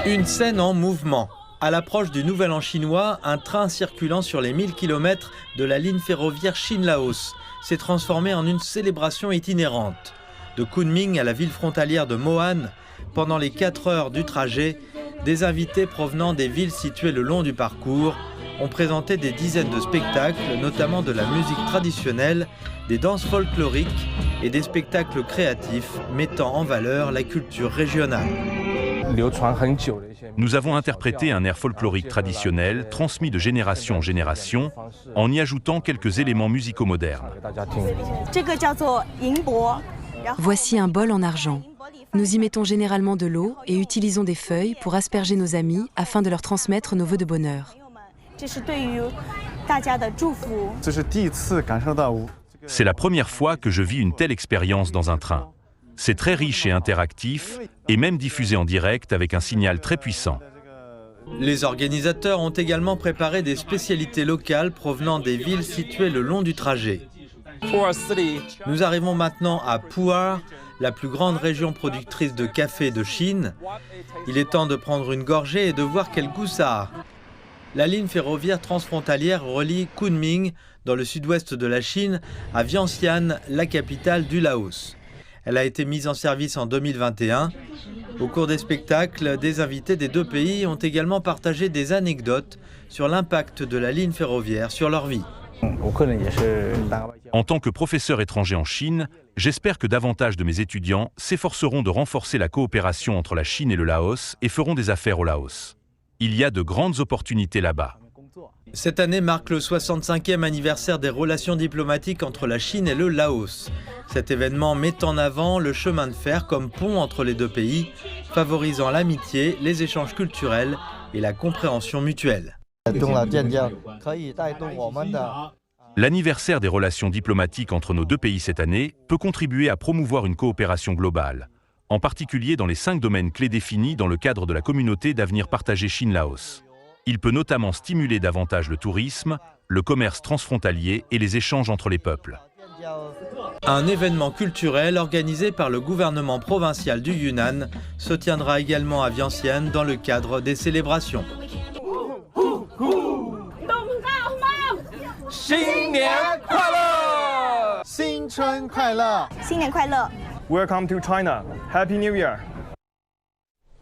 Une scène en mouvement. À l'approche du Nouvel An chinois, un train circulant sur les 1000 km de la ligne ferroviaire Chine-Laos s'est transformé en une célébration itinérante. De Kunming à la ville frontalière de Moan, pendant les 4 heures du trajet, des invités provenant des villes situées le long du parcours ont présenté des dizaines de spectacles, notamment de la musique traditionnelle, des danses folkloriques et des spectacles créatifs mettant en valeur la culture régionale. Nous avons interprété un air folklorique traditionnel, transmis de génération en génération, en y ajoutant quelques éléments musicaux modernes. Voici un bol en argent. Nous y mettons généralement de l'eau et utilisons des feuilles pour asperger nos amis afin de leur transmettre nos vœux de bonheur. C'est la première fois que je vis une telle expérience dans un train. C'est très riche et interactif, et même diffusé en direct avec un signal très puissant. Les organisateurs ont également préparé des spécialités locales provenant des villes situées le long du trajet. Nous arrivons maintenant à Pu'er, la plus grande région productrice de café de Chine. Il est temps de prendre une gorgée et de voir quel goût ça a. La ligne ferroviaire transfrontalière relie Kunming, dans le sud-ouest de la Chine, à Vientiane, la capitale du Laos. Elle a été mise en service en 2021. Au cours des spectacles, des invités des deux pays ont également partagé des anecdotes sur l'impact de la ligne ferroviaire sur leur vie. En tant que professeur étranger en Chine, j'espère que davantage de mes étudiants s'efforceront de renforcer la coopération entre la Chine et le Laos et feront des affaires au Laos. Il y a de grandes opportunités là-bas. Cette année marque le 65e anniversaire des relations diplomatiques entre la Chine et le Laos. Cet événement met en avant le chemin de fer comme pont entre les deux pays, favorisant l'amitié, les échanges culturels et la compréhension mutuelle. L'anniversaire des relations diplomatiques entre nos deux pays cette année peut contribuer à promouvoir une coopération globale, en particulier dans les 5 domaines clés définis dans le cadre de la communauté d'avenir partagé Chine-Laos. Il peut notamment stimuler davantage le tourisme, le commerce transfrontalier et les échanges entre les peuples. Un événement culturel organisé par le gouvernement provincial du Yunnan se tiendra également à Vientiane dans le cadre des célébrations. Welcome to China. Happy New Year.